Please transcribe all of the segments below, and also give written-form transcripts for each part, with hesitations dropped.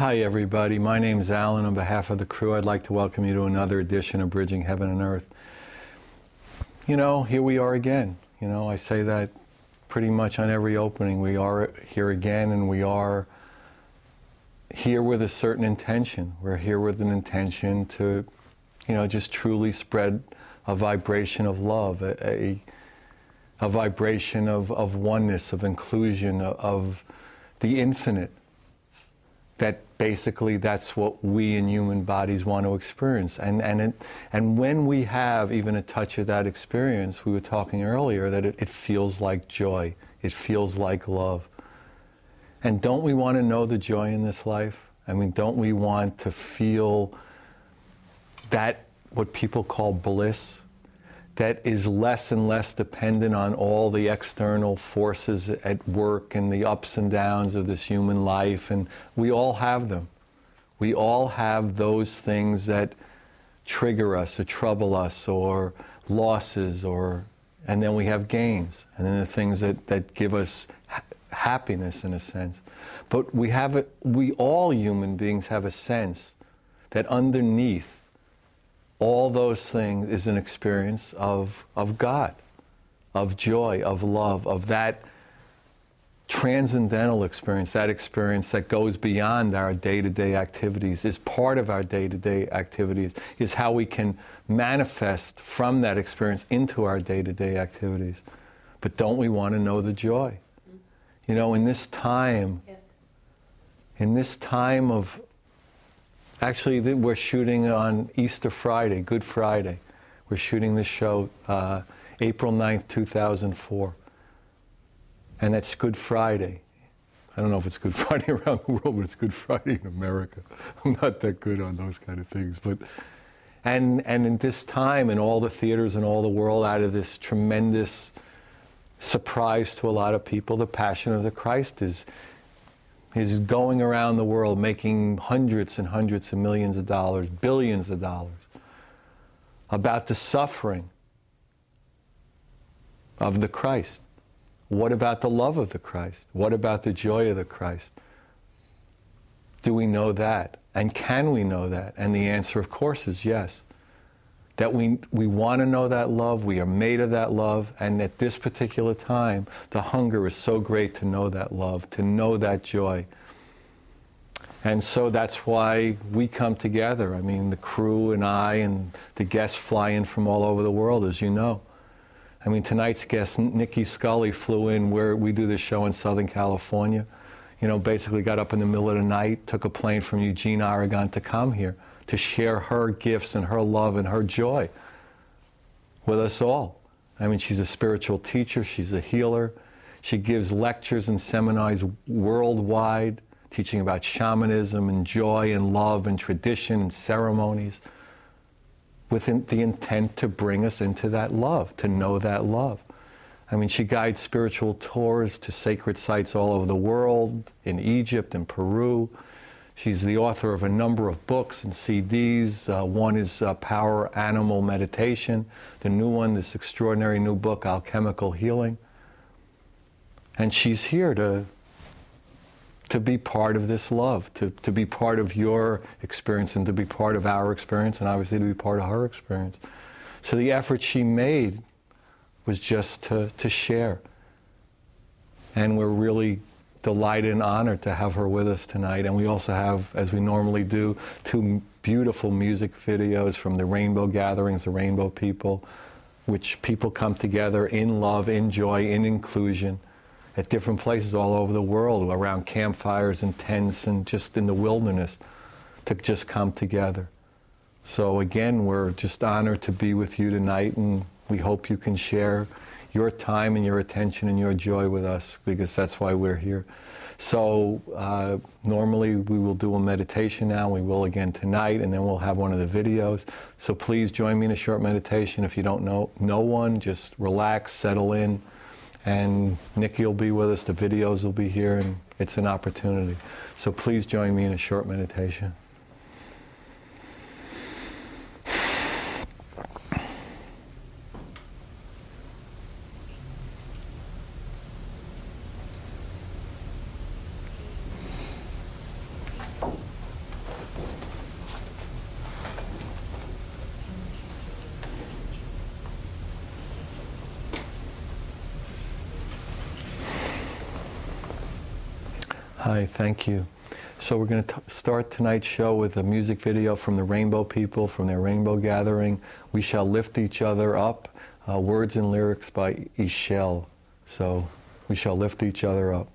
Hi everybody, my name is Alan. On behalf of the crew, I'd like to welcome you to another edition of Bridging Heaven and Earth. You know, here we are again. You know, I say that pretty much on every opening. We are here again, and we are here with a certain intention. We're here with an intention to, you know, just truly spread a vibration of love, a vibration of oneness, of inclusion, of the infinite. That basically that's what we in human bodies want to experience. And when we have even a touch of that experience, we were talking earlier that it feels like joy. It feels like love. And don't we want to know the joy in this life? I mean, don't we want to feel that, what people call bliss, that is less and less dependent on all the external forces at work and the ups and downs of this human life? And we all have them. We all have those things that trigger us or trouble us, or losses, and then we have gains, and then the things that give us happiness in a sense. But we all human beings have a sense that underneath all those things is an experience of God, of joy, of love, of that transcendental experience, that experience that goes beyond our day-to-day activities, is part of our day-to-day activities, is how we can manifest from that experience into our day-to-day activities. But don't we want to know the joy? You know, in this time, in this time of, actually, we're shooting on Easter Friday, Good Friday. We're shooting this show April 9th, 2004. And that's Good Friday. I don't know if it's Good Friday around the world, but it's Good Friday in America. I'm not that good on those kind of things. But, and in this time, in all the theaters in all the world, out of this tremendous surprise to a lot of people, the Passion of the Christ is going around the world, making hundreds and hundreds of millions of dollars, billions of dollars, about the suffering of the Christ. What about the love of the Christ? What about the joy of the Christ? Do we know that? And can we know that? And the answer, of course, is yes. That we want to know that love, we are made of that love, and at this particular time, the hunger is so great to know that love, to know that joy. And so that's why we come together. I mean, the crew and I and the guests fly in from all over the world, as you know. I mean, tonight's guest, Nicky, Scully, flew in where we do this show in Southern California. You know, basically got up in the middle of the night, took a plane from Eugene, Oregon to come here, to share her gifts and her love and her joy with us all. I mean, she's a spiritual teacher, she's a healer. She gives lectures and seminars worldwide, teaching about shamanism and joy and love and tradition and ceremonies, with the intent to bring us into that love, to know that love. I mean, she guides spiritual tours to sacred sites all over the world, in Egypt and Peru. She's the author of a number of books and CDs. One is Power Animal Meditation. The new one, this extraordinary new book, Alchemical Healing. And she's here to be part of this love, to be part of your experience, and to be part of our experience, and obviously to be part of her experience. So the effort she made was just to share. And we're really delighted and honored to have her with us tonight. And we also have, as we normally do, two beautiful music videos from the Rainbow Gatherings, the Rainbow People, which people come together in love, in joy, in inclusion, at different places all over the world, around campfires and tents and just in the wilderness, to just come together. So again, we're just honored to be with you tonight, and we hope you can share your time and your attention and your joy with us, because that's why we're here. So normally we will do a meditation now. We will again tonight, and then we'll have one of the videos. So please join me in a short meditation. If you don't know one, just relax, settle in, and Nicky will be with us. The videos will be here, and it's an opportunity. So please join me in a short meditation. Hi, thank you. So we're going to start tonight's show with a music video from the Rainbow People, from their Rainbow Gathering. We Shall Lift Each Other Up, words and lyrics by Ishel. So we shall lift each other up.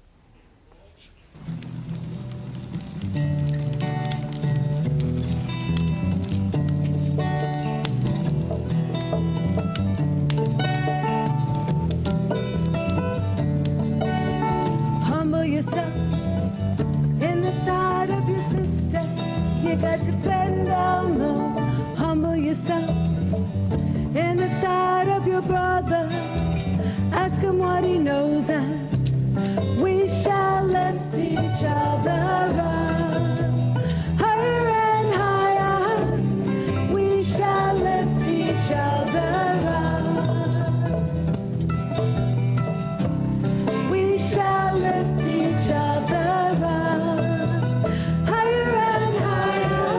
Humble yourself in the side of your sister. You got to bend down low. Humble yourself in the side of your brother. Ask him what he knows, and we shall lift each other up. Higher and higher, we shall lift each other up. We shall lift each other up. Higher and higher,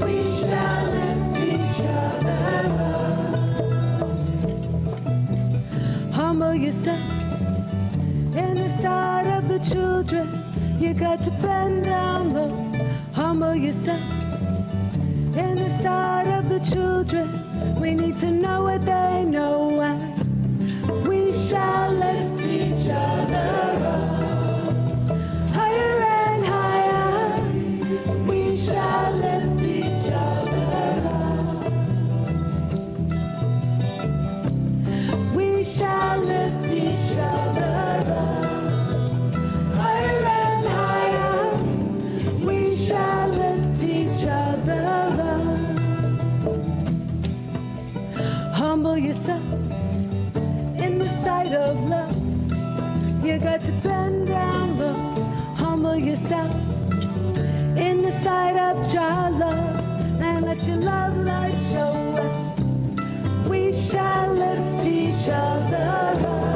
we shall lift each other up. Humble yourself in the side of the children. You got to bend down low. Humble yourself in the side of the children. We need to know what they know, and we shall lift each other up. Higher and higher, we shall lift each other up. We shall lift each other up. Higher and higher, we shall lift each other up. Humble yourself in the sight of love. You got to bend down low. Humble yourself in the sight of Jah love, and let your love light show up. We shall lift each other up.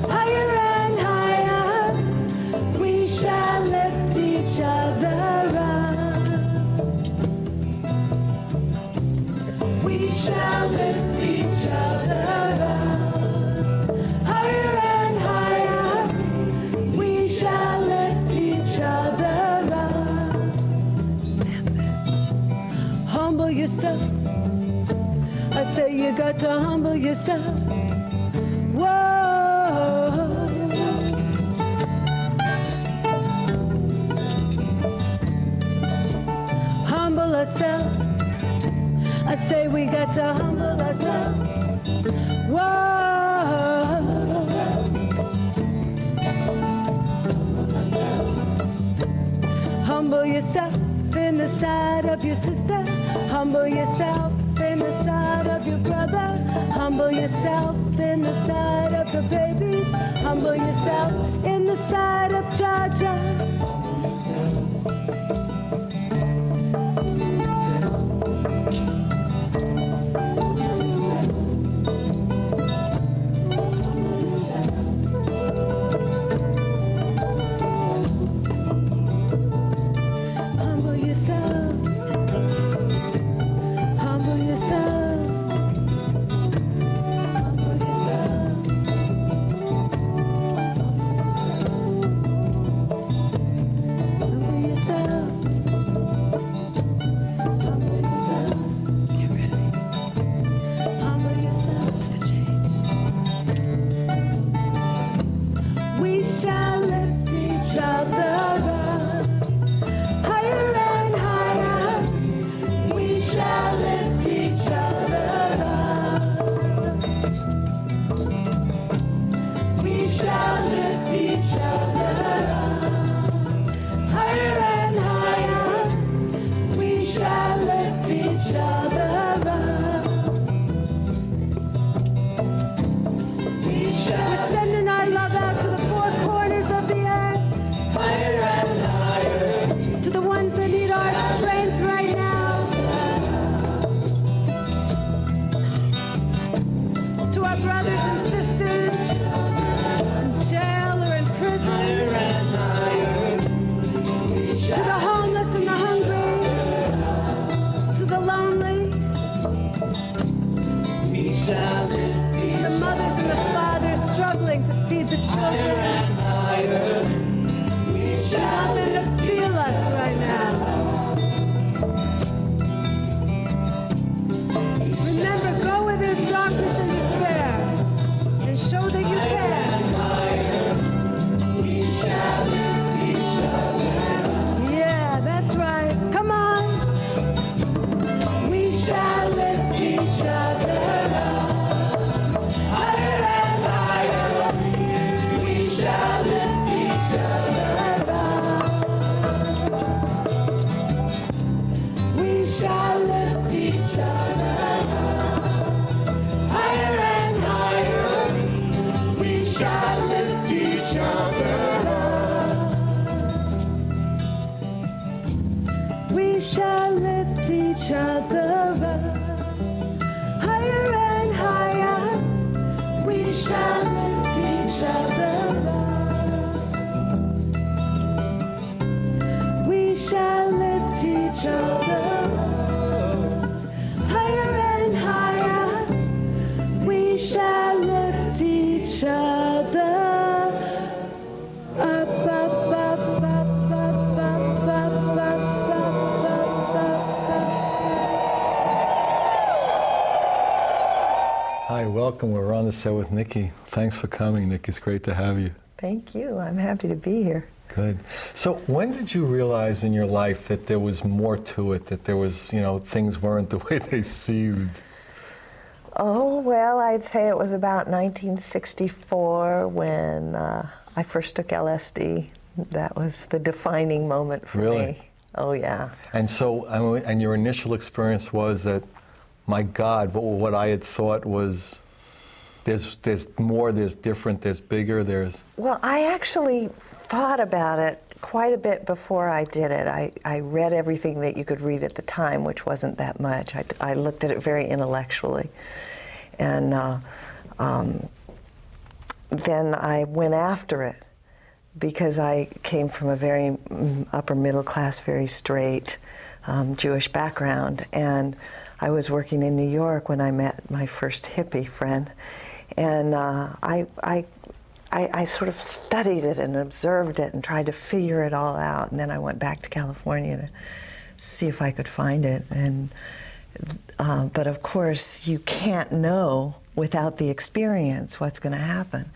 Higher and higher, we shall lift each other up. We shall lift each other up. Higher and higher, we shall lift each other up. Humble yourself. I say you got to humble yourself. Whoa. Humble ourselves. I say we got to humble ourselves. Whoa. Humble yourself in the side of your sister. Humble yourself in the side of your brother. Humble yourself in the side of the babies. Humble yourself in the side of Jaja. Humble yourself. Humble yourself. Humble yourself. Humble yourself. Humble yourself. Get ready. Humble yourself to the change. We shall lift each other up. Higher and higher, we shall lift each other up. We shall lift each other up. Higher and higher, we shall lift each other up. We're sending our love out to the four corners of the earth. Higher and higher. To the ones that need our strength right now. To our brothers and sisters in jail or in prison. To the homeless and the hungry. To the lonely. To the mothers and the fathers struggling to feed the children. Help him to feel us right now. Remember, go where there's darkness and despair, and show that you can. We shall lift each other up. Yeah, that's right. Come on. We shall lift each other up. Higher and higher. We shall lift each other up. We shall lift each other up. Higher and higher. We shall lift each other up. We shall lift each other up. Higher and higher. We shall lift each other up. We shall lift each other up. Higher and higher. We shall lift each other up, up, up, up, up, up, up, up, up, Hi, welcome. We're on the set with Nicky. Thanks for coming, Nick. It's great to have you. Thank you. I'm happy to be here. Good. So when did you realize in your life that there was more to it, that there was, things weren't the way they seemed? Oh, well, I'd say it was about 1964 when I first took LSD. That was the defining moment for Really? me. Oh, yeah. And so, and your initial experience was that, my God, what I had thought was, there's more, there's different, there's bigger, there's... Well, I actually thought about it quite a bit before I did it. I read everything that you could read at the time, which wasn't that much. I looked at it very intellectually. And then I went after it because I came from a very upper middle class, very straight Jewish background. And I was working in New York when I met my first hippie friend. And I sort of studied it and observed it and tried to figure it all out. And then I went back to California to see if I could find it. And but of course, you can't know without the experience what's going to happen.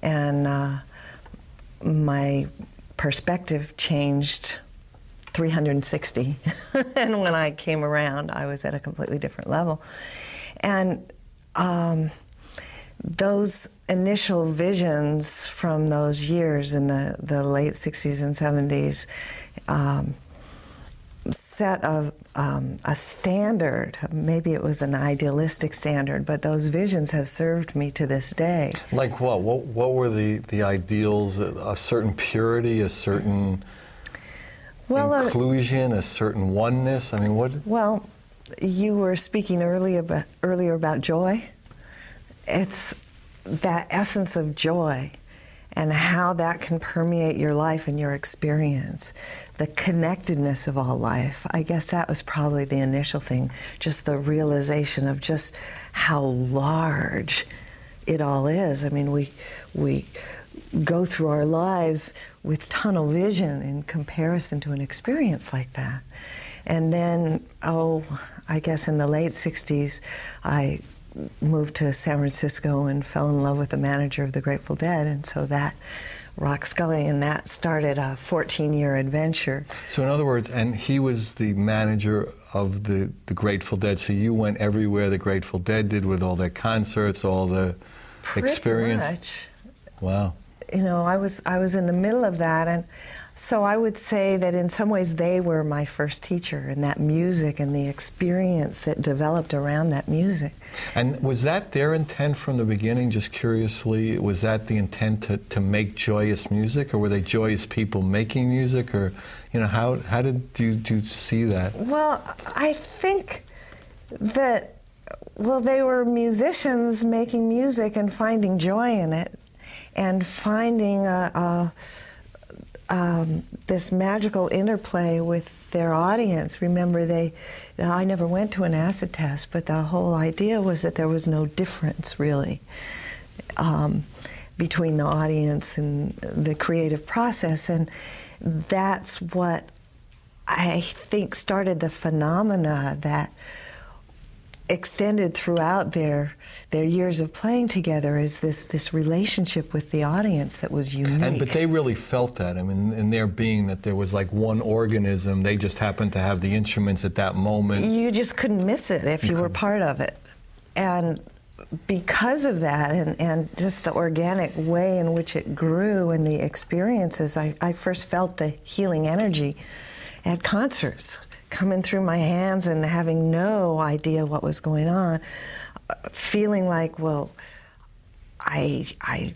And my perspective changed 360. And when I came around, I was at a completely different level. And those initial visions from those years in the late 60s and 70s set a standard. Maybe it was an idealistic standard, but those visions have served me to this day. Like what? What were the ideals? A certain purity, a certain inclusion, a certain oneness? I mean, what? Well, you were speaking earlier about joy. It's that essence of joy and how that can permeate your life and your experience. The connectedness of all life. I guess that was probably the initial thing, just the realization of just how large it all is. I mean, we go through our lives with tunnel vision in comparison to an experience like that. And then, I guess in the late 60s, I moved to San Francisco and fell in love with the manager of the Grateful Dead, and so that rocked Scully, and that started a 14-year adventure. So in other words, and he was the manager of the Grateful Dead, so you went everywhere the Grateful Dead did with all their concerts, all the experience? Pretty much. Wow. You know, I was in the middle of that, and so I would say that in some ways they were my first teacher, and that music and the experience that developed around that music. And was that their intent from the beginning, just curiously? Was that the intent to make joyous music, or were they joyous people making music, or, you know, how did you see that? Well, I think that, well, they were musicians making music and finding joy in it, and finding this magical interplay with their audience. Remember, I never went to an acid test, but the whole idea was that there was no difference, really, between the audience and the creative process. And that's what I think started the phenomena that extended throughout their years of playing together, is this relationship with the audience that was unique. But they really felt that. I mean, in their being, that there was like one organism. They just happened to have the instruments at that moment. You just couldn't miss it if you were part of it. And because of that, and just the organic way in which it grew and the experiences, I first felt the healing energy at concerts, coming through my hands and having no idea what was going on, feeling like, well, I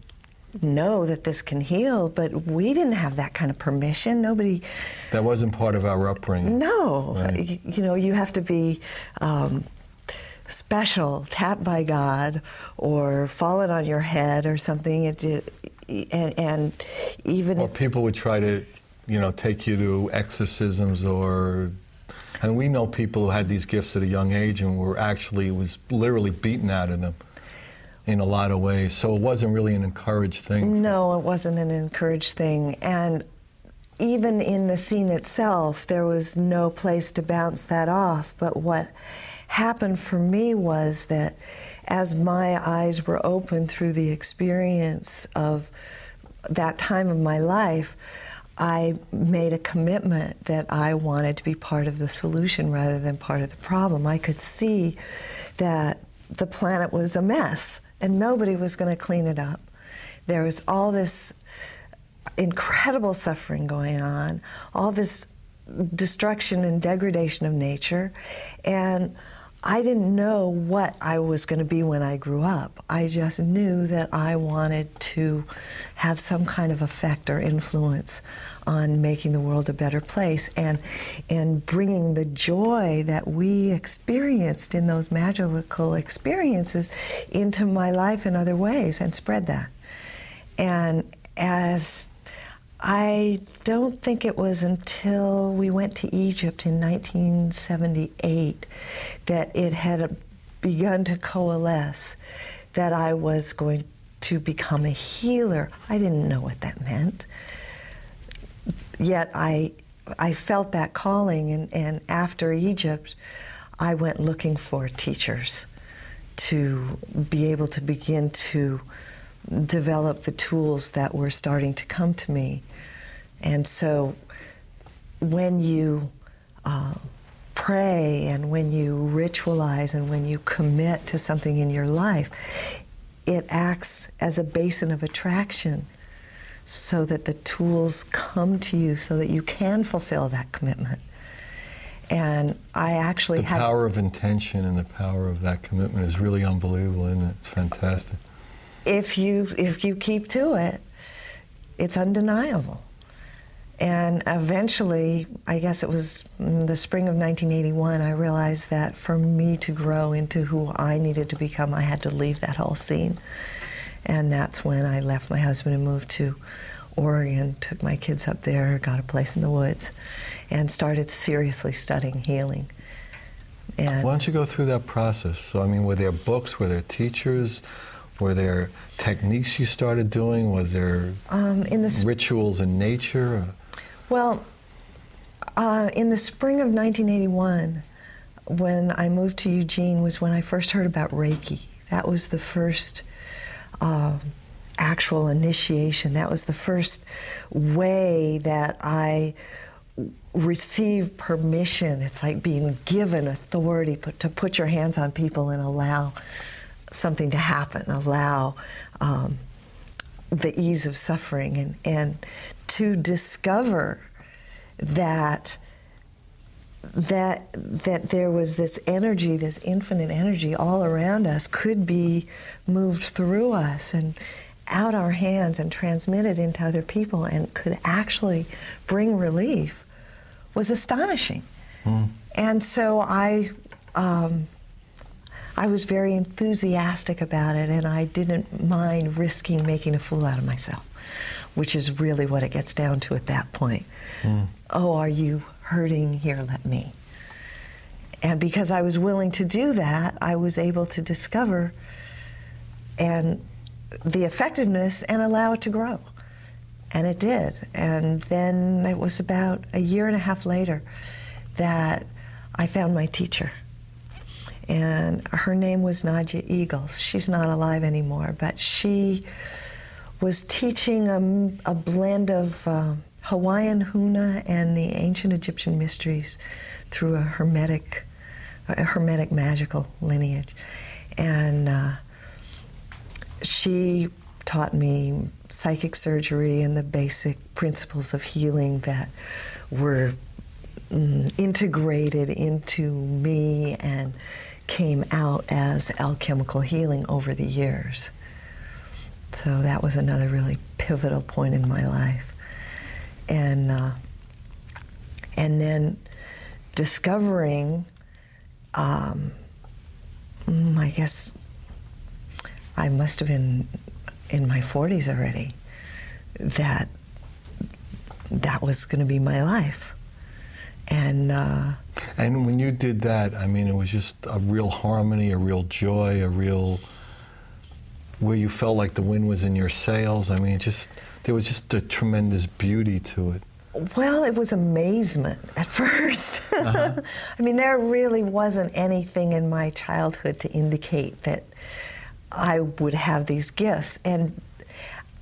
know that this can heal, but we didn't have that kind of permission. Nobody... That wasn't part of our upbringing. No. Right. You know, you have to be special, tapped by God, or fallen on your head or something. And even or people would try to, you know, take you to exorcisms, or... And we know people who had these gifts at a young age and were actually, was literally beaten out of them in a lot of ways. So it wasn't really an encouraged thing. No, it wasn't an encouraged thing. And even in the scene itself, there was no place to bounce that off. But what happened for me was that as my eyes were opened through the experience of that time of my life, I made a commitment that I wanted to be part of the solution rather than part of the problem. I could see that the planet was a mess and nobody was going to clean it up. There was all this incredible suffering going on, all this destruction and degradation of nature, and I didn't know what I was going to be when I grew up. I just knew that I wanted to have some kind of effect or influence on making the world a better place, and bringing the joy that we experienced in those magical experiences into my life in other ways and spread that. And as I don't think it was until we went to Egypt in 1978 that it had begun to coalesce that I was going to become a healer. I didn't know what that meant. Yet I felt that calling, and after Egypt, I went looking for teachers to be able to begin to develop the tools that were starting to come to me. And so when you pray and when you ritualize and when you commit to something in your life, it acts as a basin of attraction so that the tools come to you so that you can fulfill that commitment. And I actually The power of intention and the power of that commitment is really unbelievable, isn't it? It's fantastic. If you keep to it, it's undeniable. And eventually, I guess it was in the spring of 1981, I realized that for me to grow into who I needed to become, I had to leave that whole scene. And that's when I left my husband and moved to Oregon, took my kids up there, got a place in the woods, and started seriously studying healing. And why don't you go through that process? So, I mean, were there books, were there teachers, were there techniques you started doing, was there rituals in nature? Well, in the spring of 1981, when I moved to Eugene, was when I first heard about Reiki. That was the first actual initiation. That was the first way that I received permission. It's like being given authority to put your hands on people and allow something to happen, allow the ease of suffering, and to discover that there was this energy, this infinite energy all around us, could be moved through us and out our hands and transmitted into other people and could actually bring relief, was astonishing. And so I was very enthusiastic about it, and I didn't mind risking making a fool out of myself, which is really what it gets down to at that point. Oh, are you hurting? Here, let me. And because I was willing to do that, I was able to discover the effectiveness and allow it to grow. And it did. And then it was about a year and a half later that I found my teacher. And her name was Nadja Eagles. She's not alive anymore, but she was teaching a blend of Hawaiian Huna and the ancient Egyptian mysteries through a hermetic magical lineage. And she taught me psychic surgery and the basic principles of healing that were integrated into me and came out as alchemical healing over the years. So that was another really pivotal point in my life. And then discovering, I guess I must have been in my 40s already, that was going to be my life. And when you did that, I mean, it was just a real harmony, a real joy, where you felt like the wind was in your sails. I mean, there was just a tremendous beauty to it. Well, it was amazement at first. I mean, there really wasn't anything in my childhood to indicate that I would have these gifts. And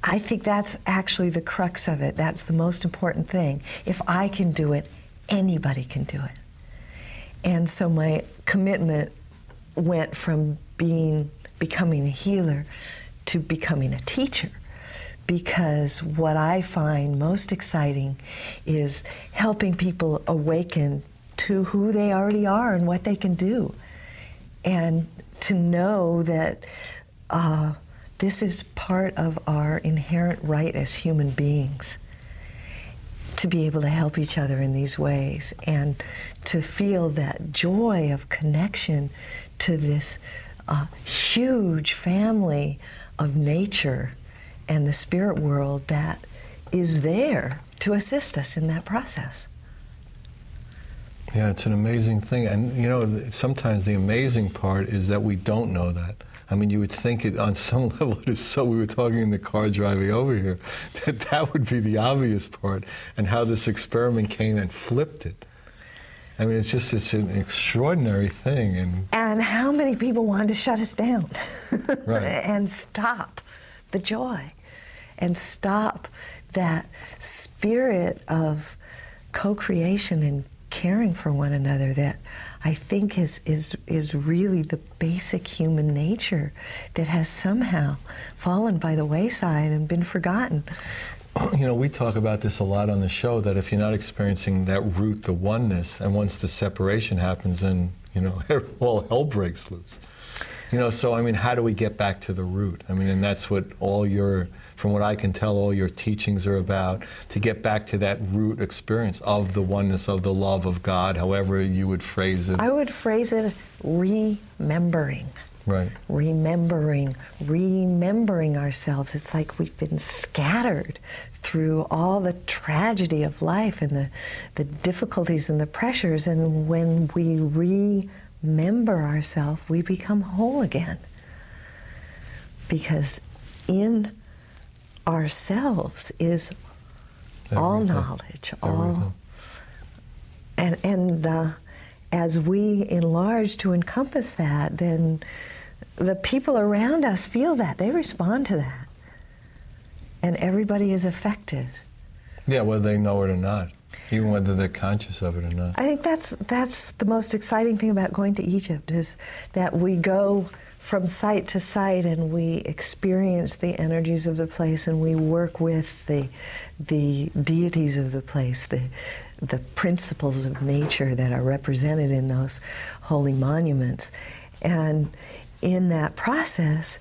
I think that's actually the crux of it. That's the most important thing. If I can do it, anybody can do it. And so my commitment went from becoming a healer to becoming a teacher, because what I find most exciting is helping people awaken to who they already are and what they can do, and to know that this is part of our inherent right as human beings, to be able to help each other in these ways and to feel that joy of connection to this huge family of nature and the spirit world that is there to assist us in that process. Yeah, it's an amazing thing. And, you know, sometimes the amazing part is that we don't know that. I mean, you would think it on some level it is so. We were talking in the car driving over here, that would be the obvious part, and how this experiment came and flipped it. I mean, it's an extraordinary thing. And how many people wanted to shut us down right. and stop the joy and stop that spirit of co-creation and caring for one another that I think is really the basic human nature that has somehow fallen by the wayside and been forgotten. You know, we talk about this a lot on the show, that if you're not experiencing that root, the oneness, and once the separation happens, then, you know, all hell breaks loose. You know, so, I mean, how do we get back to the root? I mean, and that's what from what I can tell, all your teachings are about, to get back to that root experience of the oneness, of the love of God, however you would phrase it. I would phrase it remembering. Right. Remembering ourselves. It's like we've been scattered through all the tragedy of life and the difficulties and the pressures, and when we remember ourselves, we become whole again. Because in ourselves is all knowledge, all, and as we enlarge to encompass that, then the people around us feel that, they respond to that, and everybody is affected. Yeah, whether they know it or not, even whether they're conscious of it or not. I think that's the most exciting thing about going to Egypt, is that we go from site to site and we experience the energies of the place, and we work with the deities of the place, the principles of nature that are represented in those holy monuments. And in that process,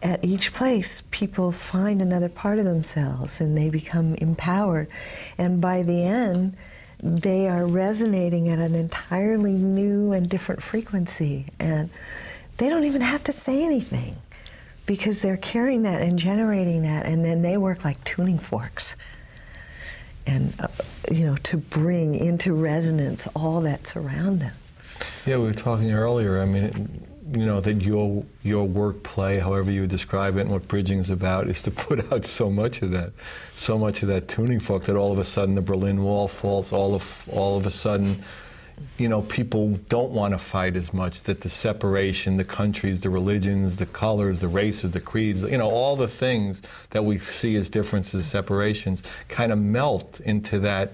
at each place, people find another part of themselves and they become empowered. And by the end, they are resonating at an entirely new and different frequency. And they don't even have to say anything, because they're carrying that and generating that, and then they work like tuning forks. And, you know, to bring into resonance all that's around them. Yeah, we were talking earlier, I mean, that your work, play, however you would describe it, and what bridging is about, is to put out so much of that tuning fork, that all of a sudden the Berlin Wall falls. All of a sudden, people don't want to fight as much. That the separation, the countries, the religions, the colors, the races, the creeds, all the things that we see as differences, separations, kind of melt into that,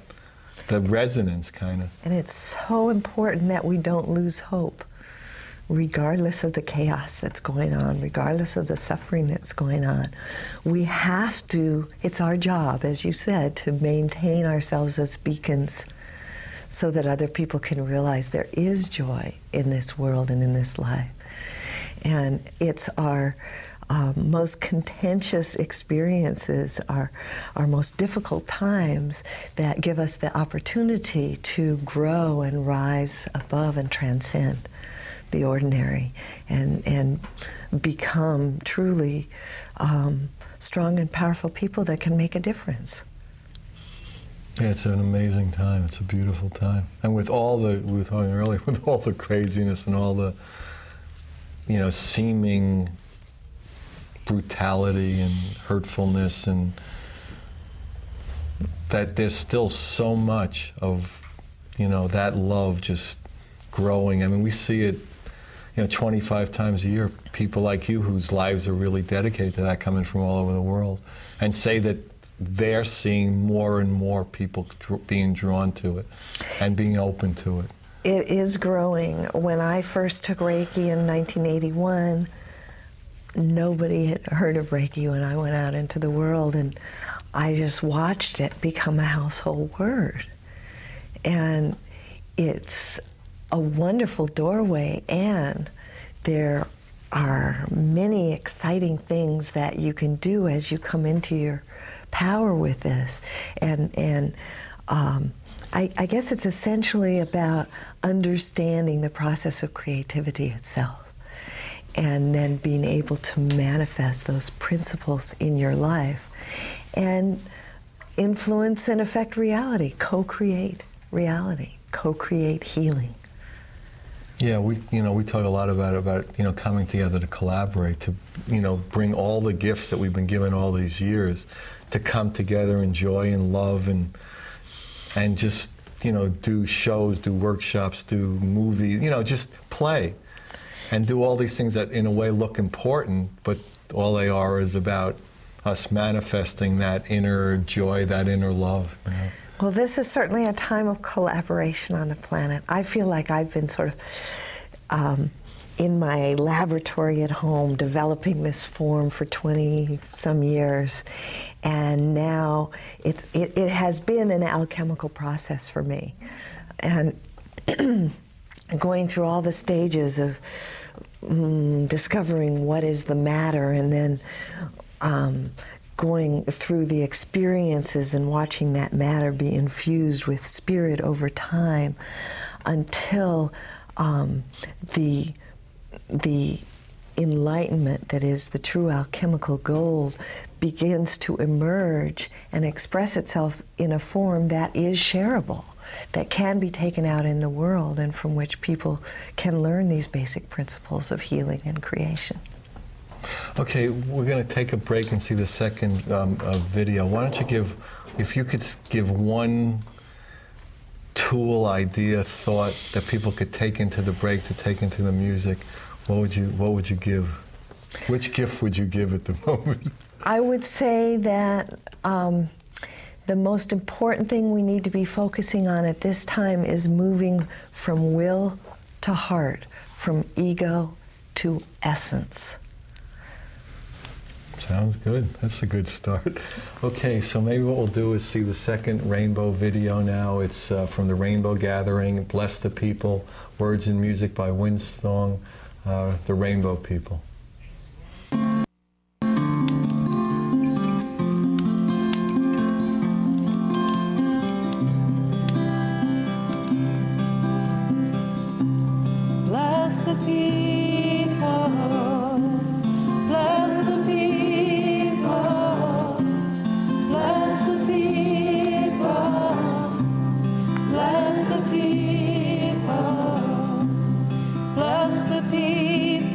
the resonance kind of. And it's so important that we don't lose hope, regardless of the chaos that's going on, regardless of the suffering that's going on. We have to, it's our job, as you said, to maintain ourselves as beacons so that other people can realize there is joy in this world and in this life. And it's our most contentious experiences, our most difficult times, that give us the opportunity to grow and rise above and transcend the ordinary and become truly strong and powerful people that can make a difference. Yeah, it's an amazing time. It's a beautiful time. And with all the, we were talking earlier, with all the craziness and all the, seeming brutality and hurtfulness, and that there's still so much of, that love just growing. I mean, we see it, 25 times a year, people like you whose lives are really dedicated to that, coming from all over the world, and say that they're seeing more and more people being drawn to it and being open to it. It is growing. When I first took Reiki in 1981, nobody had heard of Reiki when I went out into the world, and I just watched it become a household word. And it's a wonderful doorway, and there are many exciting things that you can do as you come into your power with this. And I guess it's essentially about understanding the process of creativity itself, and then being able to manifest those principles in your life and influence and affect reality, co-create reality, co-create healing. Yeah, we talk a lot about coming together to collaborate, to bring all the gifts that we've been given all these years, to come together in joy and love, and just do shows, do workshops, do movies, just play, and do all these things that in a way look important, but all they are is about us manifesting that inner joy, that inner love. Well, this is certainly a time of collaboration on the planet. I feel like I've been sort of in my laboratory at home developing this form for 20-some years, and now it has been an alchemical process for me. And going through all the stages of discovering what is the matter, and then going through the experiences and watching that matter be infused with spirit over time, until the enlightenment that is the true alchemical gold begins to emerge and express itself in a form that is shareable, that can be taken out in the world, and from which people can learn these basic principles of healing and creation. Okay, we're going to take a break and see the second video. Why don't you if you could give one tool, idea, thought that people could take into the break, to take into the music, what would you give? Which gift would you give at the moment? I would say that the most important thing we need to be focusing on at this time is moving from will to heart, from ego to essence. Sounds good. That's a good start. Okay, so maybe what we'll do is see the second rainbow video now. It's from the Rainbow Gathering, Bless the People, words and music by Windsong, the Rainbow People. Bless the people, bless the people, bless the people, bless the people, bless the people.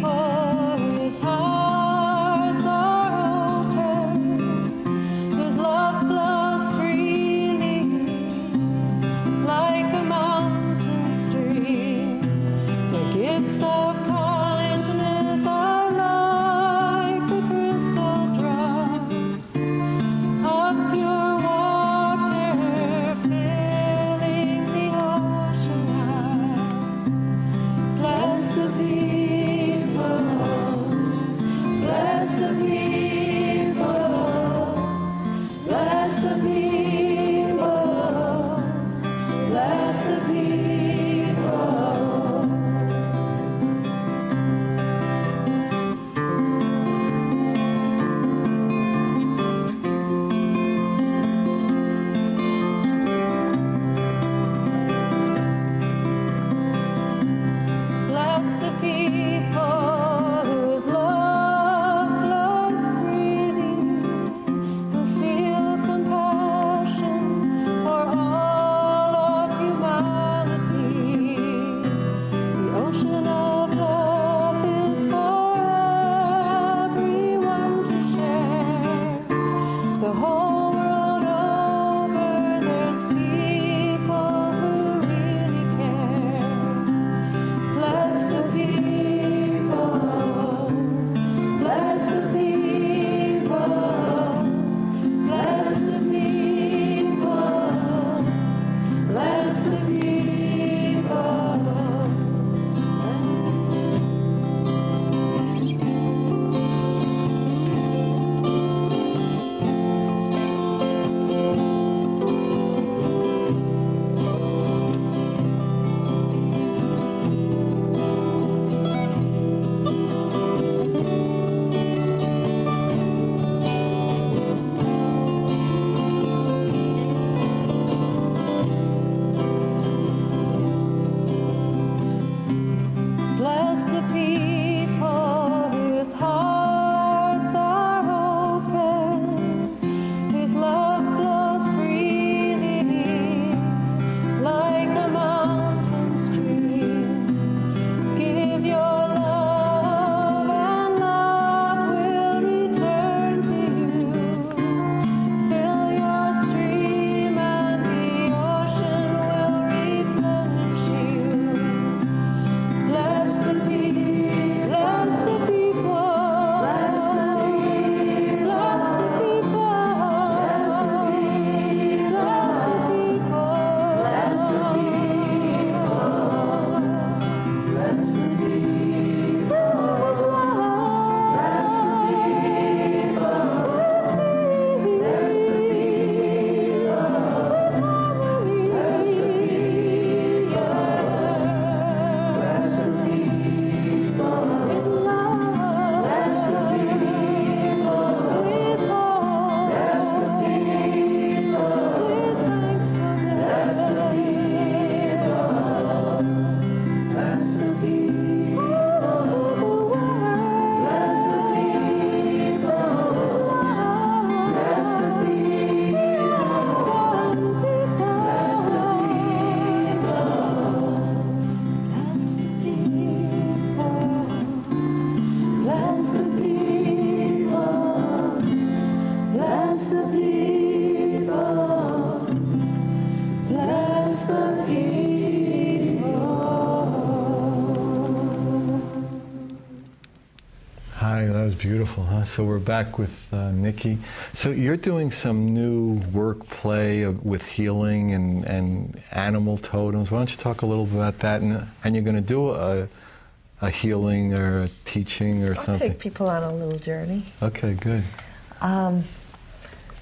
Hi, that was beautiful, huh? So we're back with Nicky. So you're doing some new work play with healing and animal totems. Why don't you talk a little bit about that? And you're going to do a healing or a teaching or something? I'll take people on a little journey. Okay, good.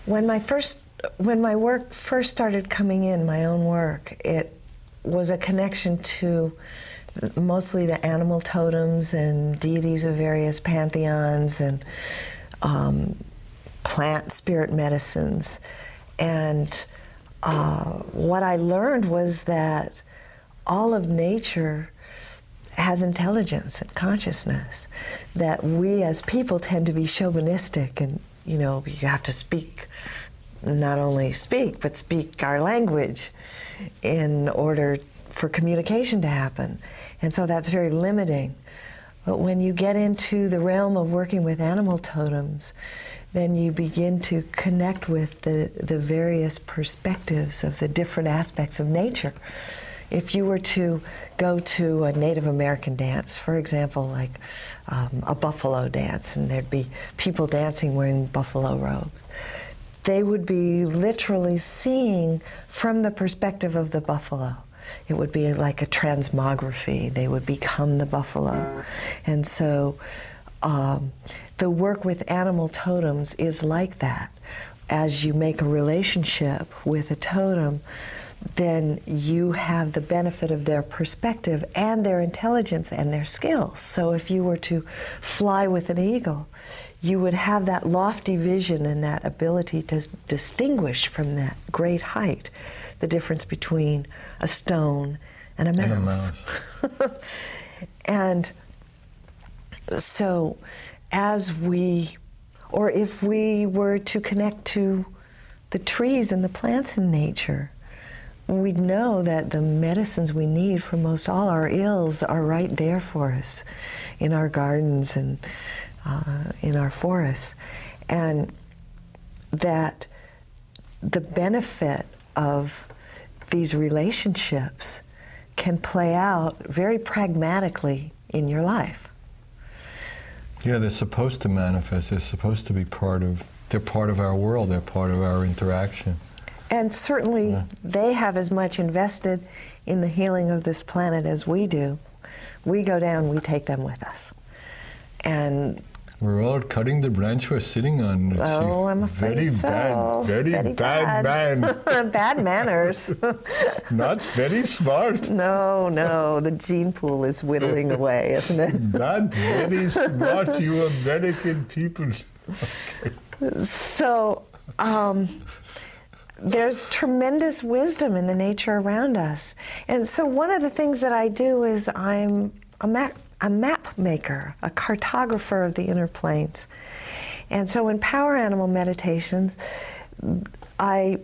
When my work first started coming in, my own work, it was a connection to mostly the animal totems and deities of various pantheons and plant spirit medicines. And what I learned was that all of nature has intelligence and consciousness, that we as people tend to be chauvinistic, and you have to speak, not only speak, but speak our language in order for communication to happen. And so that's very limiting. But when you get into the realm of working with animal totems, then you begin to connect with the various perspectives of the different aspects of nature. If you were to go to a Native American dance, for example, like a buffalo dance, and there'd be people dancing wearing buffalo robes, they would be literally seeing from the perspective of the buffalo. It would be like a transmography. They would become the buffalo. And so the work with animal totems is like that. As you make a relationship with a totem, then you have the benefit of their perspective and their intelligence and their skills. So if you were to fly with an eagle, you would have that lofty vision and that ability to distinguish from that great height the difference between a stone and a mouse. And so if we were to connect to the trees and the plants in nature, we'd know that the medicines we need for most all our ills are right there for us in our gardens and in our forests. And that the benefit of these relationships can play out very pragmatically in your life. Yeah, they're supposed to manifest. They're supposed to be they're part of our world. They're part of our interaction. And certainly they have as much invested in the healing of this planet as we do. We go down, we take them with us. And we're all cutting the branch we're sitting on. I'm afraid so. Very bad man. Bad manners. Not very smart. No, the gene pool is whittling away, isn't it? Not very smart, you American people. Okay. So, there's tremendous wisdom in the nature around us. And so one of the things that I do is I'm a map maker, a cartographer of the inner planes. And so in power animal meditations, I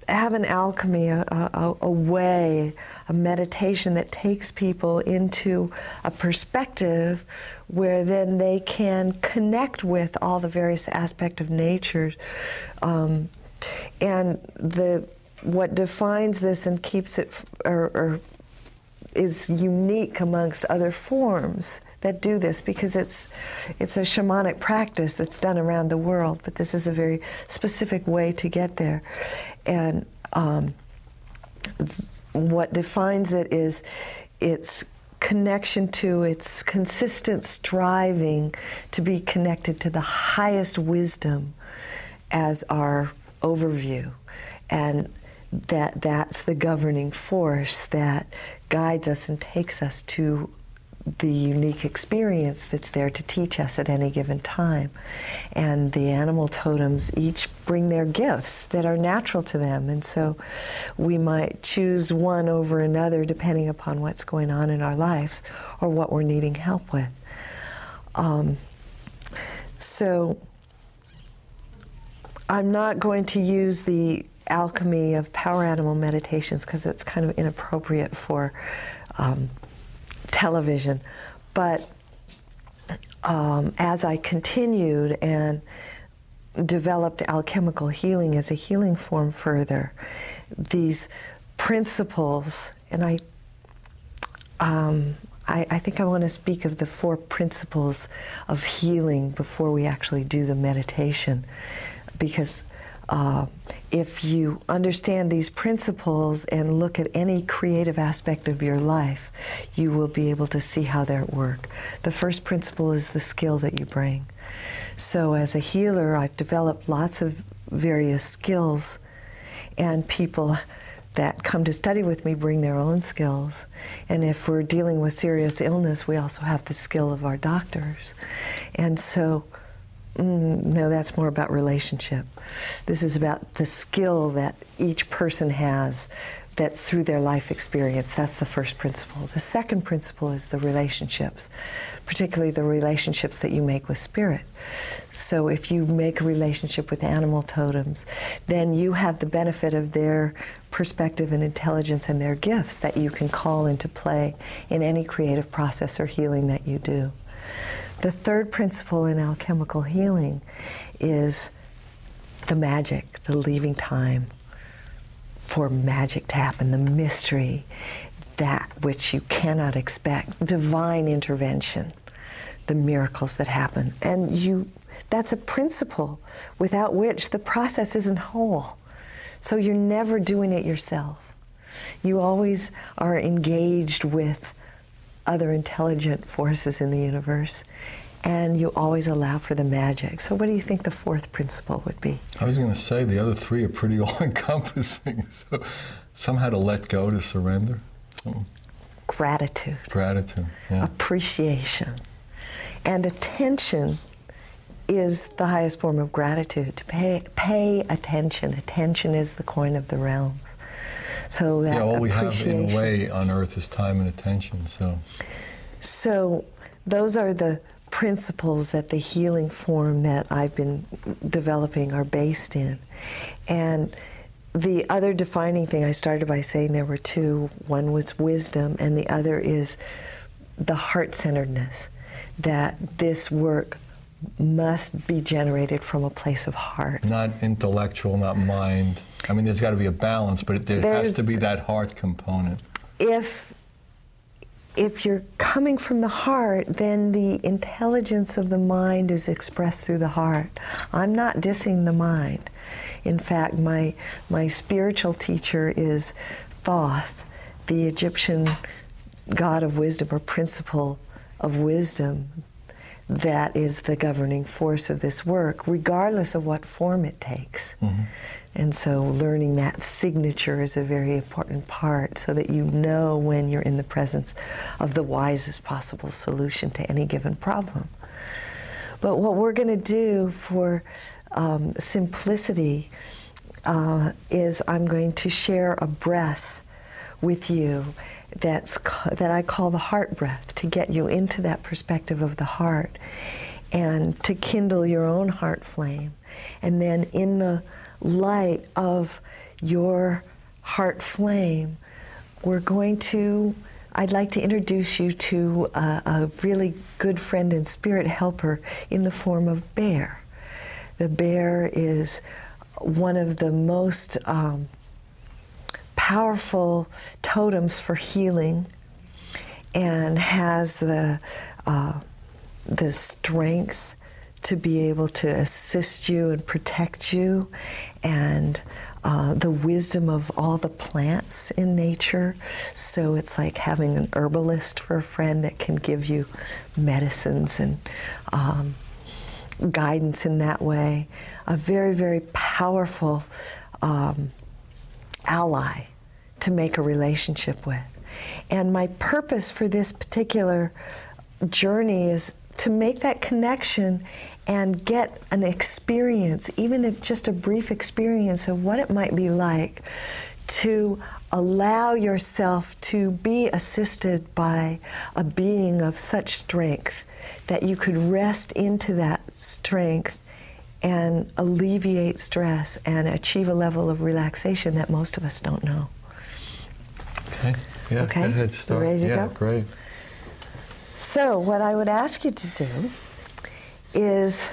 have an alchemy, a way, a meditation that takes people into a perspective where then they can connect with all the various aspects of nature. And what defines this and keeps it, or is unique amongst other forms that do this, because it's a shamanic practice that's done around the world, but this is a very specific way to get there. And what defines it is its connection to, its consistent striving to be connected to the highest wisdom as our overview, and that's the governing force that guides us and takes us to the unique experience that's there to teach us at any given time. And the animal totems each bring their gifts that are natural to them, and so we might choose one over another depending upon what's going on in our lives or what we're needing help with. So I'm not going to use the alchemy of power animal meditations because it's kind of inappropriate for television. But as I continued and developed alchemical healing as a healing form further, these principles, and I think I want to speak of the 4 principles of healing before we actually do the meditation, because if you understand these principles and look at any creative aspect of your life, you will be able to see how they work. The first principle is the skill that you bring. So as a healer, I've developed lots of various skills, and people that come to study with me bring their own skills. And if we're dealing with serious illness, we also have the skill of our doctors. And so, no, that's more about relationship. This is about the skill that each person has that's through their life experience. That's the first principle. The second principle is the relationships, particularly the relationships that you make with spirit. So if you make a relationship with animal totems, then you have the benefit of their perspective and intelligence and their gifts that you can call into play in any creative process or healing that you do. The third principle in alchemical healing is the magic, the leaving time for magic to happen, the mystery, that which you cannot expect, divine intervention, the miracles that happen. And that's a principle without which the process isn't whole. So you're never doing it yourself. You always are engaged with other intelligent forces in the universe, and you always allow for the magic. So what do you think the fourth principle would be? I was going to say the other 3 are pretty all-encompassing. So somehow to let go, to surrender. Gratitude. Gratitude, yeah. Appreciation. And attention is the highest form of gratitude. To pay attention. Attention is the coin of the realms. So that all we have in a appreciation. way on earth is time and attention. So those are the principles that the healing form that I've been developing are based in. And the other defining thing, I started by saying there were 2. One was wisdom, and the other is the heart-centeredness, that this work must be generated from a place of heart. Not intellectual, not mind. I mean, there's got to be a balance, but there has to be that heart component. If you're coming from the heart, then the intelligence of the mind is expressed through the heart. I'm not dissing the mind. In fact, my spiritual teacher is Thoth, the Egyptian god of wisdom or principle of wisdom that is the governing force of this work, regardless of what form it takes. Mm-hmm. And so learning that signature is a very important part, so that you know when you're in the presence of the wisest possible solution to any given problem. But what we're going to do for simplicity is I'm going to share a breath with you that I call the heart breath, to get you into that perspective of the heart and to kindle your own heart flame. And then in the light of your heart flame, I'd like to introduce you to a really good friend and spirit helper in the form of bear. The bear is one of the most powerful totems for healing, and has the strength to be able to assist you and protect you, and the wisdom of all the plants in nature. So it's like having an herbalist for a friend that can give you medicines and guidance in that way. A very, very powerful ally to make a relationship with. And my purpose for this particular journey is to make that connection and get an experience, even if just a brief experience of what it might be like to allow yourself to be assisted by a being of such strength that you could rest into that strength and alleviate stress and achieve a level of relaxation that most of us don't know. Okay. Yeah, okay? Go ahead, start. You ready to go? Great. So what I would ask you to do is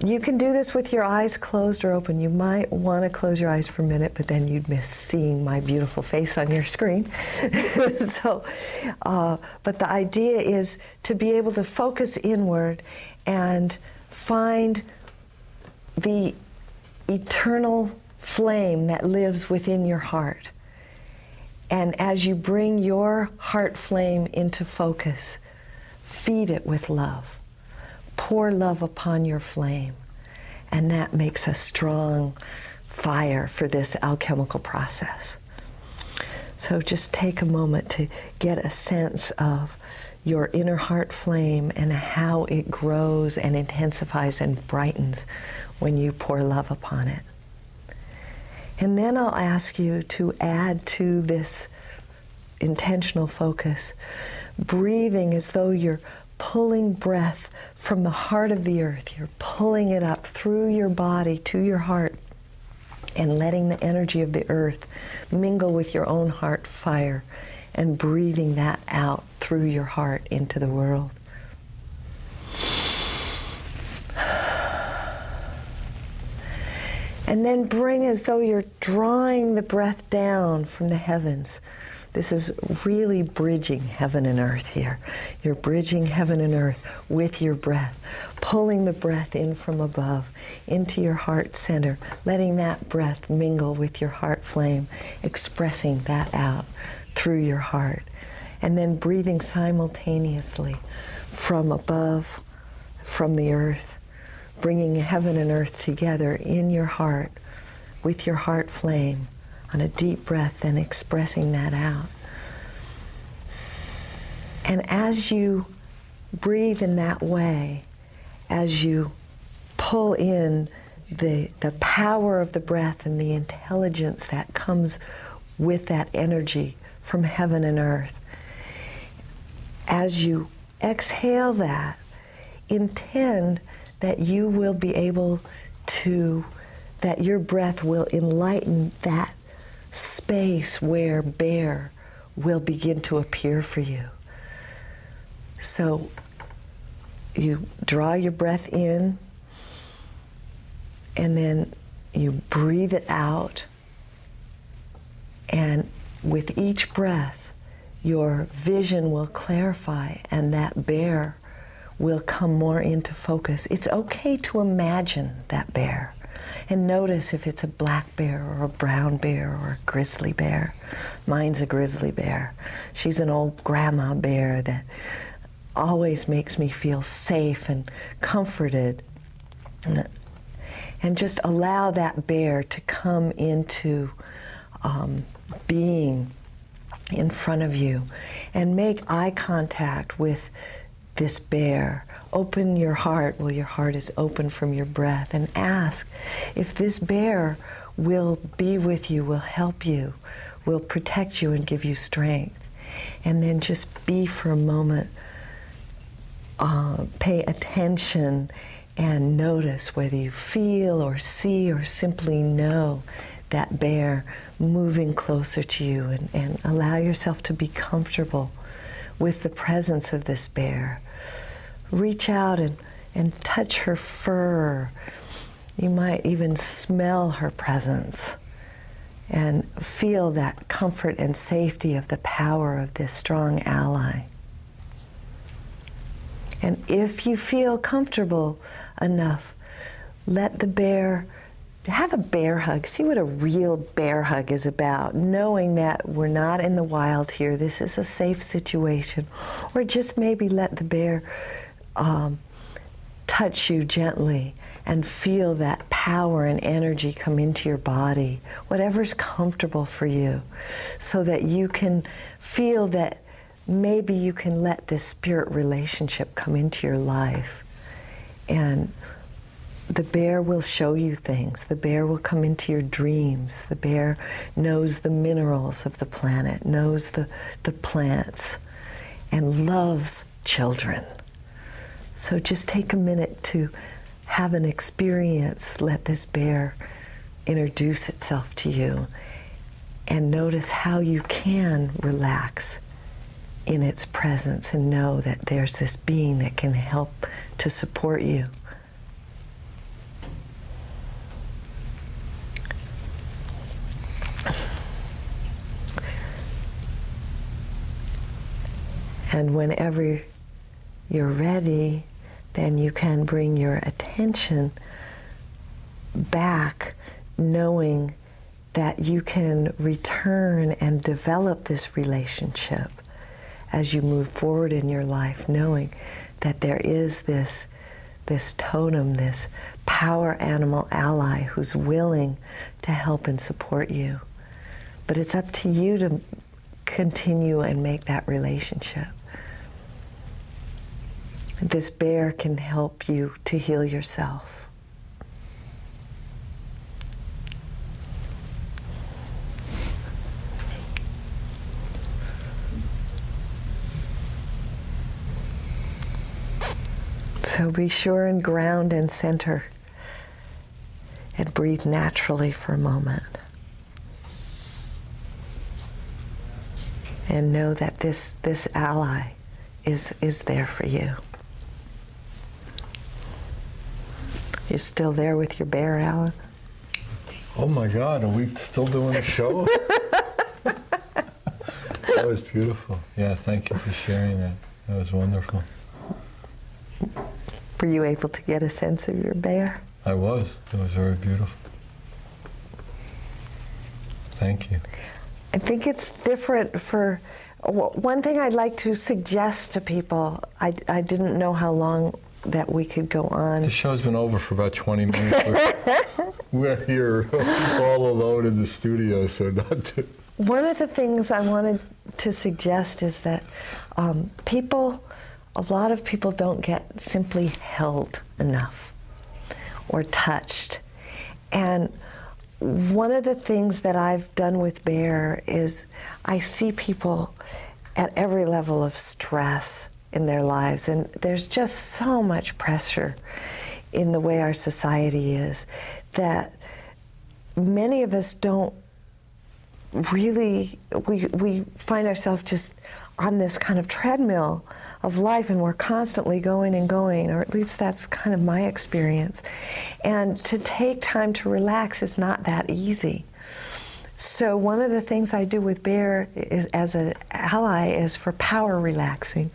You can do this with your eyes closed or open. You might want to close your eyes for a minute, but then you'd miss seeing my beautiful face on your screen. So, but the idea is to be able to focus inward and find the eternal flame that lives within your heart. And as you bring your heart flame into focus, feed it with love. Pour love upon your flame, and that makes a strong fire for this alchemical process. So just take a moment to get a sense of your inner heart flame and how it grows and intensifies and brightens when you pour love upon it. And then I'll ask you to add to this intentional focus, breathing as though you're pulling breath from the heart of the earth. You're pulling it up through your body to your heart and letting the energy of the earth mingle with your own heart fire and breathing that out through your heart into the world. And then bring as though you're drawing the breath down from the heavens. This is really bridging heaven and earth here. You're bridging heaven and earth with your breath, pulling the breath in from above into your heart center, letting that breath mingle with your heart flame, expressing that out through your heart. And then breathing simultaneously from above, from the earth, bringing heaven and earth together in your heart with your heart flame. On a deep breath and expressing that out. And as you breathe in that way, as you pull in the power of the breath and the intelligence that comes with that energy from heaven and earth, as you exhale that, intend that you will be able to, that your breath will enlighten that space where bear will begin to appear for you. So you draw your breath in and then you breathe it out, and with each breath your vision will clarify and that bear will come more into focus. It's okay to imagine that bear. And notice if it's a black bear or a brown bear or a grizzly bear. Mine's a grizzly bear. She's an old grandma bear that always makes me feel safe and comforted. And just allow that bear to come into being in front of you. And make eye contact with this bear. Open your heart while your heart is open from your breath, and ask if this bear will be with you, will help you, will protect you and give you strength. And then just be for a moment, pay attention and notice whether you feel or see or simply know that bear moving closer to you, and allow yourself to be comfortable with the presence of this bear. Reach out and touch her fur. You might even smell her presence and feel that comfort and safety of the power of this strong ally. And if you feel comfortable enough, let the bear, have a bear hug. See what a real bear hug is about, knowing that we're not in the wild here. This is a safe situation. Or just maybe let the bear touch you gently and feel that power and energy come into your body, whatever's comfortable for you, so that you can feel that maybe you can let this spirit relationship come into your life. And the bear will show you things. The bear will come into your dreams. The bear knows the minerals of the planet, knows the plants, and loves children. So just take a minute to have an experience. Let this bear introduce itself to you, and notice how you can relax in its presence and know that there's this being that can help to support you. And whenever you're ready, then you can bring your attention back, knowing that you can return and develop this relationship as you move forward in your life, knowing that there is this totem, this power animal ally who's willing to help and support you. But it's up to you to continue and make that relationship. This bear can help you to heal yourself. So be sure and ground and center and breathe naturally for a moment. And know that this ally is there for you. You're still there with your bear, Alan? Oh my God, are we still doing a show? That was beautiful. Yeah, thank you for sharing that. That was wonderful. Were you able to get a sense of your bear? I was. It was very beautiful. Thank you. I think it's different for, one thing I'd like to suggest to people, I didn't know how long that we could go on. The show's been over for about 20 minutes. We're here all alone in the studio, so not to... One of the things I wanted to suggest is that a lot of people don't get simply held enough or touched. And one of the things that I've done with Bear is I see people at every level of stress in their lives, and there's just so much pressure in the way our society is that many of us don't really, we find ourselves just on this kind of treadmill of life, and we're constantly going and going, or at least that's kind of my experience. And to take time to relax is not that easy. So one of the things I do with Bear is, as an ally, is for power relaxing.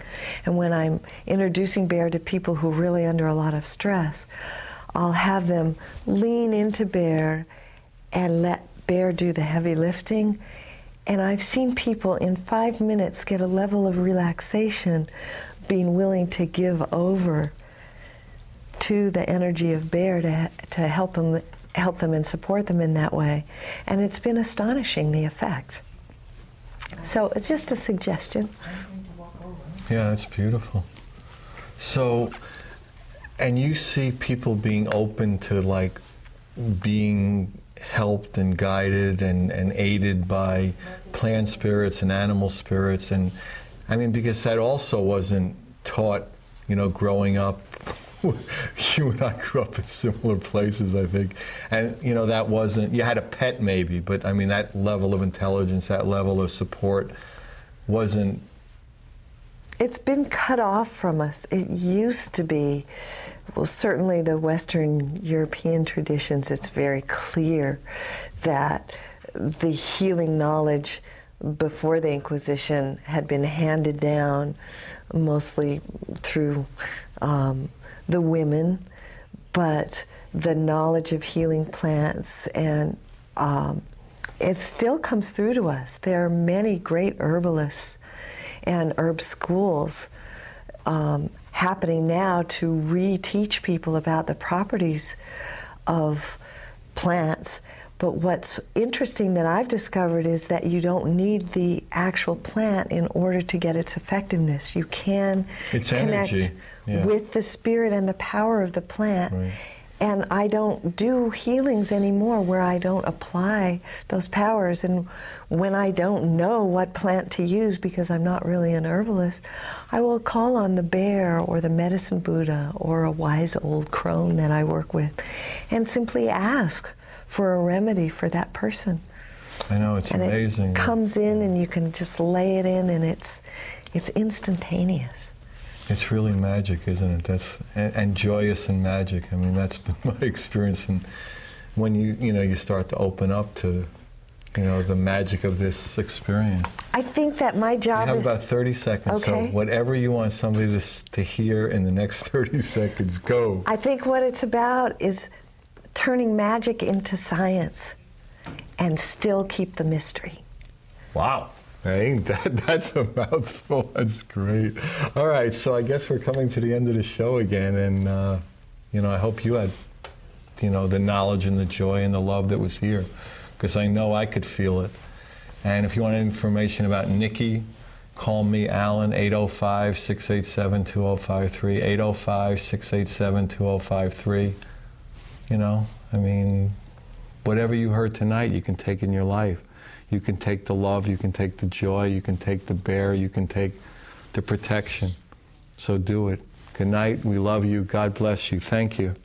And when I'm introducing Bear to people who are really under a lot of stress, I'll have them lean into Bear and let Bear do the heavy lifting. And I've seen people in 5 minutes get a level of relaxation, being willing to give over to the energy of Bear to help them and support them in that way. And it's been astonishing, the effect. So it's just a suggestion. Yeah, that's beautiful. So, and you see people being open to like being helped and guided and aided by plant spirits and animal spirits, and I mean, because that also wasn't taught, you know, growing up. You and I grew up in similar places, I think, and you know, that wasn't, you had a pet maybe, but I mean, that level of intelligence, that level of support wasn't. It's been cut off from us. It used to be, well, certainly the Western European traditions, it's very clear that the healing knowledge before the Inquisition had been handed down mostly through the women, but the knowledge of healing plants, and it still comes through to us. There are many great herbalists and herb schools happening now to reteach people about the properties of plants. But what's interesting that I've discovered is that you don't need the actual plant in order to get its effectiveness. You can connect with the spirit and the power of the plant. Right. And I don't do healings anymore where I don't apply those powers. And when I don't know what plant to use because I'm not really an herbalist, I will call on the bear or the medicine Buddha or a wise old crone that I work with and simply ask for a remedy for that person. I know, it's amazing. It comes in and you can just lay it in, and it's instantaneous. It's really magic, isn't it? And joyous and magic. I mean, that's been my experience. And when you start to open up to the magic of this experience. I think that my job You have is... about 30 seconds, Okay. so whatever you want somebody to hear in the next 30 seconds, go. I think what it's about is turning magic into science and still keep the mystery. Wow. That's a mouthful. That's great. All right, so I guess we're coming to the end of the show again, and I hope you had the knowledge and the joy and the love that was here, because I know I could feel it. And if you want any information about Nicky, call me, Alan, 805-687-2053, 805-687-2053. Whatever you heard tonight, you can take in your life. You can take the love, you can take the joy, you can take the bear, you can take the protection. So do it. Good night. We love you. God bless you. Thank you.